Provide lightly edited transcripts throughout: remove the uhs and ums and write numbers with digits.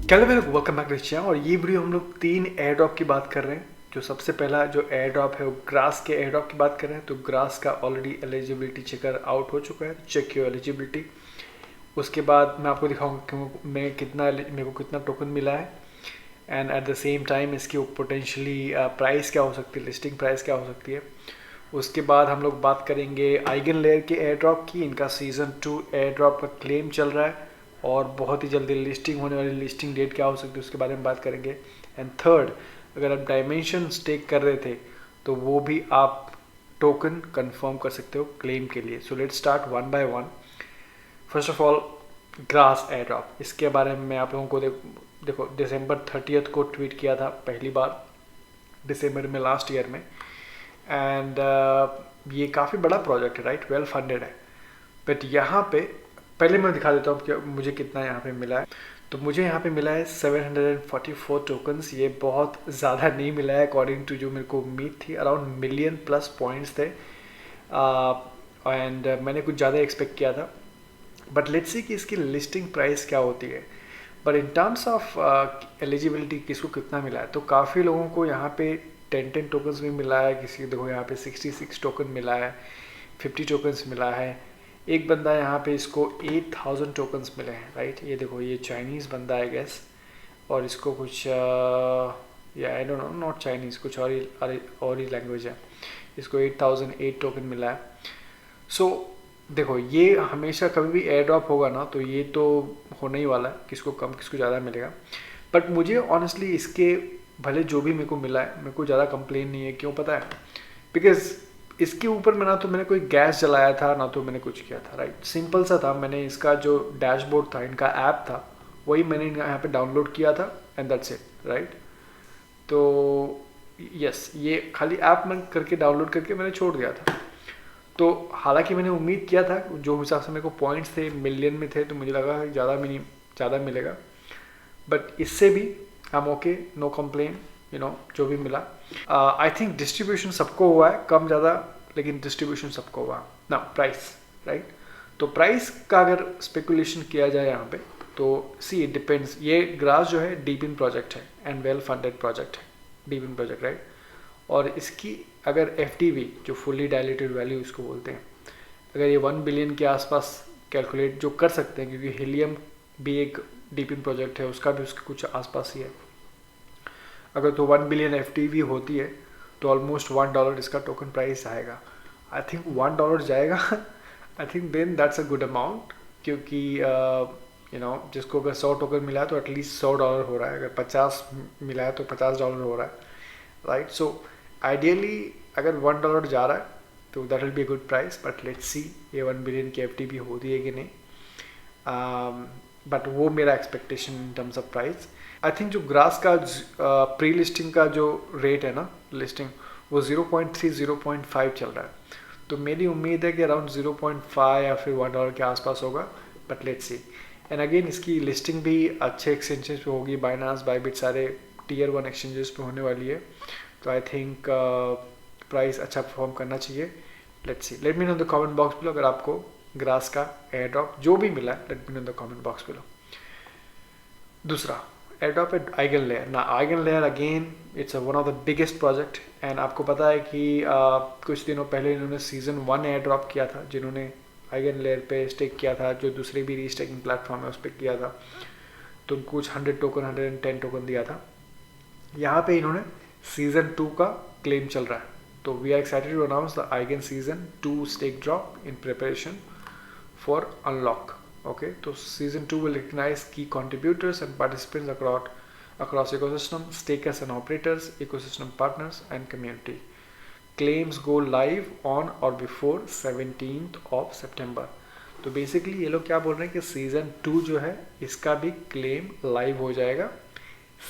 Hello welcome back to channel. और ये video हम लोग 3 एयर ड्रॉप की बात कर रहे हैं। जो सबसे पहला जो एयर ड्रॉप है वो ग्रास के एयर ड्रॉप की बात कर रहे हैं। तो ग्रास का ऑलरेडी एलिजिबिलिटी चेकर आउट हो चुका है, चेक योर एलिजिबिलिटी। उसके बाद मैं आपको दिखाऊंगा कि मेरे को कितना टोकन मिला है, and at the same time इसकी पोटेंशियली प्राइस क्या हो सकती है, लिस्टिंग प्राइस क्या हो सकती है। उसके बाद हम लोग बात करेंगे आइगन लेयर के एयर ड्रॉप की। इनका सीज़न 2 एयर ड्रॉप का क्लेम चल रहा है और बहुत ही जल्दी लिस्टिंग होने वाली, लिस्टिंग डेट क्या हो सकती है उसके बारे में बात करेंगे। एंड थर्ड, अगर आप डायमेंशन स्टेक कर रहे थे तो वो भी आप टोकन कंफर्म कर सकते हो क्लेम के लिए। So let's start one by one. First of all, grass air drop, इसके बारे में मैं आप लोगों को देखो दिसंबर 30 को ट्वीट किया था पहली बार, दिसंबर में लास्ट ईयर में। एंड ये काफ़ी बड़ा प्रोजेक्ट है, राइट, वेल फंडेड है। बट यहाँ पे पहले मैं दिखा देता हूँ कि मुझे कितना यहाँ पे मिला है। तो मुझे यहाँ पे मिला है 744 टोकन्स। ये बहुत ज़्यादा नहीं मिला है अकॉर्डिंग टू जो मेरे को उम्मीद थी। अराउंड मिलियन प्लस पॉइंट्स थे एंड मैंने कुछ ज़्यादा एक्सपेक्ट किया था। बट लेट्स सी कि इसकी लिस्टिंग प्राइस क्या होती है। But in terms of eligibility किसको कितना मिला है, तो काफ़ी लोगों को यहाँ पे 10 टोकन्स भी मिला है। किसी देखो यहाँ पे 66 टोकन मिला है, 50 टोकन्स मिला है। एक बंदा यहाँ पे इसको 8000 टोकन्स मिले हैं, राइट। ये देखो, ये चाइनीज़ बंदा है गैस, और इसको कुछ या I don't know, not Chinese, कुछ और ही लैंग्वेज है। इसको 8008 टोकन मिला है। सो देखो, ये हमेशा कभी भी एयर ड्रॉप होगा ना, तो ये तो होने ही वाला है, किसको कम किसको ज़्यादा मिलेगा। बट मुझे ऑनेस्टली इसके भले जो भी मेरे को मिला है, मेरे को ज़्यादा कंप्लेन नहीं है। क्यों पता है? बिकॉज इसके ऊपर में ना तो मैंने कोई गैस जलाया था, ना तो मैंने कुछ किया था, राइट। सिंपल सा था, मैंने इसका जो डैशबोर्ड था, इनका ऐप था, वही मैंने यहाँ पे डाउनलोड किया था एंड दैट्स इट, राइट। तो यस, ये खाली ऐप में करके डाउनलोड करके मैंने छोड़ दिया था। तो हालांकि मैंने उम्मीद किया था, जो हिसाब से मेरे को पॉइंट्स थे मिलियन में थे, तो मुझे लगा ज़्यादा मिलेगा। बट इससे भी I am okay, no complain, जो भी मिला। आई थिंक डिस्ट्रीब्यूशन सबको हुआ है, कम ज़्यादा, लेकिन डिस्ट्रीब्यूशन सबको हुआ ना। Price, right. तो प्राइस का अगर स्पेकुलेशन किया जाए यहाँ पे, तो सी इट डिपेंड्स। ये ग्रास जो है डीपिन प्रोजेक्ट है एंड वेल फंडेड प्रोजेक्ट है, डीपिन प्रोजेक्ट, राइट। और इसकी अगर एफ जो फुल्ली डायलेटेड वैल्यू इसको बोलते हैं, अगर ये 1 बिलियन के आसपास कैलकुलेट जो कर सकते हैं, क्योंकि हीलियम भी एक डीपिन प्रोजेक्ट है, उसका भी उसके कुछ आसपास ही है। अगर तो 1 बिलियन एफ होती है तो ऑलमोस्ट $1 इसका टोकन प्राइस आएगा। आई थिंक $1 जाएगा। I think then that's a good amount, क्योंकि जिसको अगर 100 टोकन मिला है तो एटलीस्ट $100 हो रहा है। अगर 50 मिला है तो $50 हो रहा है, राइट। सो आइडियली अगर $1 जा रहा है तो that will be a good price. But let's see ये 1 बिलियन की एफ होती है कि नहीं। बट वो मेरा expectation in terms of price. I think जो ग्रास का प्री लिस्टिंग का जो रेट है ना, लिस्टिंग, वो 0.3 0.5 चल रहा है। तो मेरी उम्मीद है कि अराउंड 0.5 या फिर $1 के आसपास होगा। But let's see. And again इसकी लिस्टिंग भी अच्छे एक्सचेंजेस पे होगी, बाइनांस, बाइबिट, सारे टियर 1 एक्सचेंजेस पे होने वाली है। तो आई थिंक प्राइस अच्छा परफॉर्म करना चाहिए। Let's see, let me know in the comment box below अगर आपको ग्रास का एयर ड्रॉप जो भी मिला है, let me know in the comment box below. दूसरा एयर ड्रॉप है आइगन लेयर ना। Eigen layer again it's one of the biggest project. And आपको पता है कि कुछ दिनों पहले इन्होंने सीजन 1 एयर ड्रॉप किया था, जिन्होंने आइगन लेयर पे स्टेक किया था, जो दूसरे भी रीस्टेकिंग प्लेटफॉर्म है उस पर किया था। तो उनको कुछ 100 टोकन 110 टोकन दिया था। यहाँ पे इन्होंने सीजन 2 का क्लेम चल रहा है। तो we are excited to announce the Eigen season 2 stake drop in preparation for unlock. Okay, so season 2 will recognize key contributors and participants across ecosystem, stakers and operators, ecosystem partners and community. Claims go live on or before 17th of September. तो basically ये लोग क्या बोल रहे हैं कि season 2 जो है इसका भी क्लेम लाइव हो जाएगा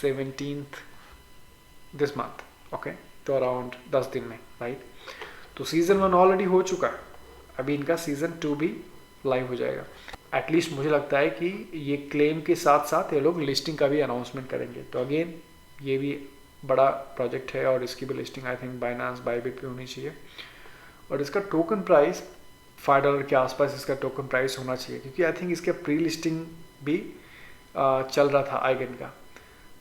17th दिस मंथ। ओके, तो अराउंड 10 दिन में, राइट। तो सीजन 1 ऑलरेडी हो चुका है, अभी इनका सीजन 2 भी लाइव हो जाएगा। एटलीस्ट मुझे लगता है कि ये क्लेम के साथ साथ ये लोग लिस्टिंग का भी अनाउंसमेंट करेंगे। तो अगेन ये भी बड़ा प्रोजेक्ट है और इसकी भी listing I think Binance, Bybit पे होनी चाहिए। और इसका टोकन प्राइस $5 के आसपास इसका टोकन प्राइस होना चाहिए, क्योंकि आई थिंक इसका प्री लिस्टिंग भी चल रहा था आइगन का।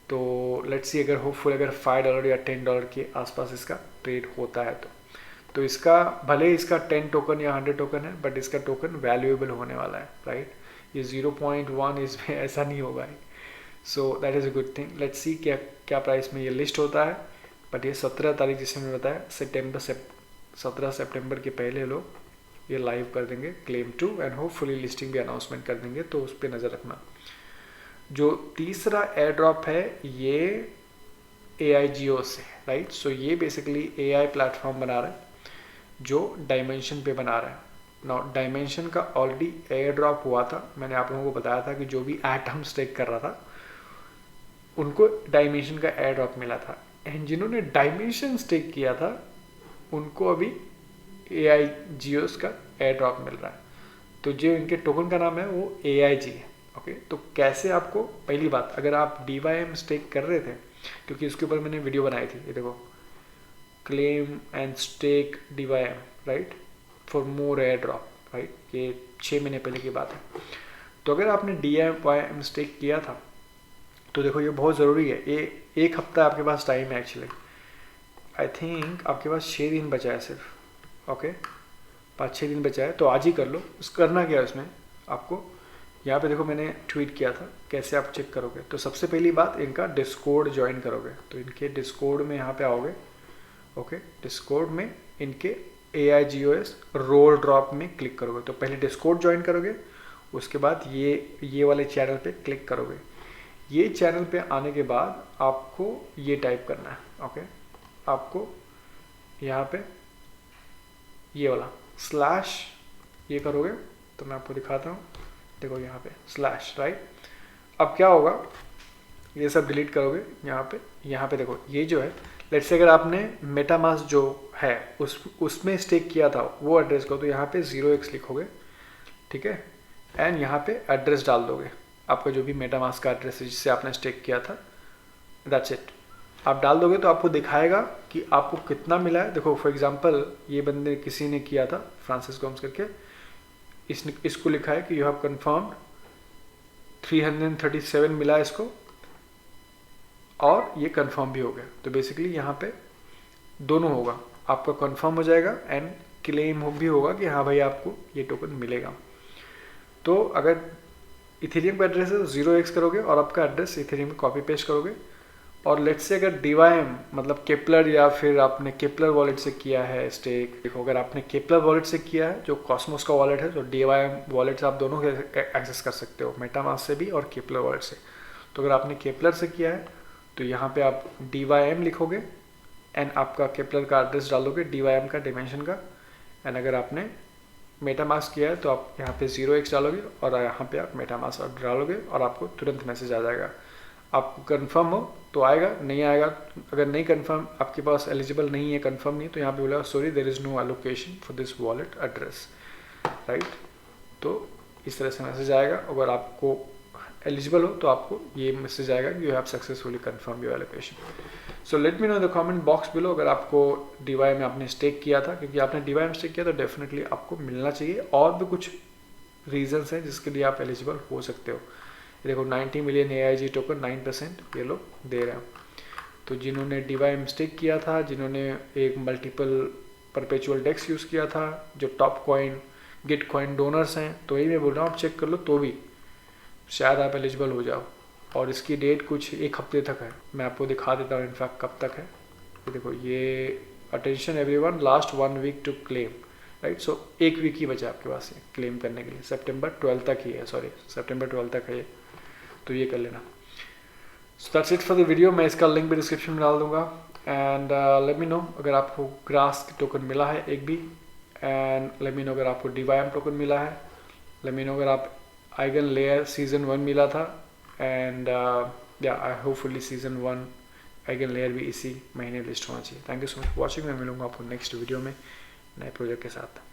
तो लेट्स सी अगर होपफुल अगर $5 या $10 के आसपास इसका ट्रेड होता है तो इसका भले इसका 10 टोकन या 100 टोकन है, बट इसका टोकन वैल्यूएबल होने वाला है, राइट। ये 0.1 इसमें ऐसा नहीं होगा, so that is a good thing. Let's see क्या क्या प्राइस में ये लिस्ट होता है। बट ये 17 तारीख जिसे मैंने बताया 17 सितंबर के पहले लोग ये लाइव कर देंगे क्लेम 2 एंड होपफुली लिस्टिंग भी अनाउंसमेंट कर देंगे, तो उस पर नज़र रखना। जो तीसरा एयर ड्रॉप है ये AIGO से, राइट। सो ये बेसिकली AI प्लेटफॉर्म बना रहा है जो डायमेंशन पे बना रहा है। नाउ डायमेंशन का ऑलरेडी एयर ड्रॉप हुआ था, मैंने आप लोगों को बताया था कि जो भी एटम स्टेक कर रहा था उनको डायमेंशन का एयर ड्रॉप मिला था, एंड जिन्होंने डायमेंशन स्टेक किया था उनको अभी AIGOs का एयर ड्रॉप मिल रहा है। तो जो इनके टोकन का नाम है वो AIG है, ओके। तो कैसे आपको, पहली बात अगर आप DYM स्टेक कर रहे थे, क्योंकि इसके ऊपर मैंने वीडियो बनाई थी, ये देखो claim and stake DYM, right, for more airdrop, right, ये 6 महीने पहले की बात है। तो अगर आपने DYM स्टेक किया था तो देखो ये बहुत ज़रूरी है, ये 1 हफ्ता आपके पास टाइम है एक्चुअली। आई थिंक आपके पास 6 दिन बचा है सिर्फ, ओके, 5-6 दिन बचा है, तो आज ही कर लो। उस करना क्या है उसमें आपको, यहाँ पे देखो मैंने ट्वीट किया था कैसे आप चेक करोगे। तो सबसे पहली बात इनका डिस्कॉर्ड ज्वाइन करोगे, तो इनके डिस्कॉर्ड में यहाँ पे आओगे, ओके। डिस्कॉर्ड में इनके AIGOS रोल ड्रॉप में क्लिक करोगे। तो पहले डिस्कॉर्ड ज्वाइन करोगे, उसके बाद ये वाले चैनल पे क्लिक करोगे। ये चैनल पे आने के बाद आपको ये टाइप करना है, ओके। आपको यहाँ पे ये वाला स्लैश ये करोगे, तो मैं आपको दिखाता हूँ, देखो यहाँ पे स्लैश, राइट। अब क्या होगा, ये सब डिलीट करोगे, यहाँ पे देखो ये जो है, लेट्स से अगर आपने मेटामास्क जो है उसमें स्टेक किया था वो एड्रेस को, तो यहाँ पे 0x लिखोगे, ठीक है, एंड यहाँ पे एड्रेस डाल दोगे, आपका जो भी मेटामास्क का एड्रेस है जिससे आपने स्टेक किया था, दैट्स इट। आप डाल दोगे तो आपको दिखाएगा कि आपको कितना मिला है। देखो फॉर एग्जांपल ये बंदे किसी ने किया था फ्रांसिस गोम्स करके, इसको लिखा है कि यू हैव कन्फर्म्ड 337 मिला है इसको, और ये कंफर्म भी हो गया। तो बेसिकली यहाँ पे दोनों होगा, आपका कंफर्म हो जाएगा एंड क्लेम भी होगा कि हाँ भाई आपको ये टोकन मिलेगा। तो अगर इथेरियम का एड्रेस है 0x करोगे और आपका एड्रेस इथेरियम में कॉपी पेस्ट करोगे, और लेट्स से अगर DYM मतलब केपलर या फिर आपने केपलर वॉलेट से किया है स्टेक, देखो अगर आपने केपलर वॉलेट से किया है जो कॉस्मोस का वॉलेट है, तो DYM वॉलेट से आप दोनों एक्सेस कर सकते हो, मेटामास्क से भी और केपलर वॉलेट से। तो अगर आपने केपलर से किया है तो यहाँ पे आप DYM लिखोगे एंड आपका केपलर का एड्रेस डालोगे DYM का डायमेंशन का, एंड अगर आपने मेटामास्क किया है तो आप यहाँ पे 0x डालोगे और यहाँ पे आप मेटामास्क डालोगे और आपको तुरंत मैसेज आ जाएगा। आपको कंफर्म हो तो आएगा, नहीं आएगा, अगर नहीं कंफर्म आपके पास एलिजिबल नहीं है, कंफर्म नहीं, तो यहाँ पे बोला sorry there is no allocation for this wallet address, right. तो इस तरह से मैसेज आएगा। अगर आपको एलिजिबल हो तो आपको ये मैसेज आएगा कि you have successfully confirm your allocation. So let me know in the comment box below अगर आपको DYM में आपने स्टेक किया था, क्योंकि आपने DYM स्टेक किया तो डेफिनेटली आपको मिलना चाहिए। और भी कुछ रीजंस हैं जिसके लिए आप एलिजिबल हो सकते हो। देखो 90 मिलियन AIG टोकन 9% ये लोग दे रहे हैं। तो जिन्होंने DYM स्टेक किया था, जिन्होंने एक मल्टीपल परपेचुअल डेक्स यूज़ किया था, जो top coin Gitcoin donors हैं, तो यही मैं बोल रहा हूँ आप चेक कर लो, तो भी शायद आप एलिजिबल हो जाओ। और इसकी डेट कुछ 1 हफ्ते तक है, मैं आपको दिखा देता हूँ इनफैक्ट कब तक है। ये देखो ये attention everyone last 1 week to claim, right. So 1 week ही बचा आपके पास ये क्लेम करने के लिए, सितंबर 12 तक ही है, सॉरी सितंबर 12 तक है ये, तो ये कर लेना। So that's it for the video. मैं इसका लिंक भी डिस्क्रिप्शन में डाल दूंगा एंड लेट मी नो अगर आपको ग्रास टोकन मिला है एक भी, एंड लेट मी नो अगर आपको DYM टोकन मिला है, लेट मी नो अगर आप आइगन लेयर सीजन 1 मिला था, एंड या आई होपफुली सीजन 1 आइगन लेयर भी इसी महीने लिस्ट होना चाहिए। Thank you so much for watching. मैं मिलूंगा आपको नेक्स्ट वीडियो में नए प्रोजेक्ट के साथ।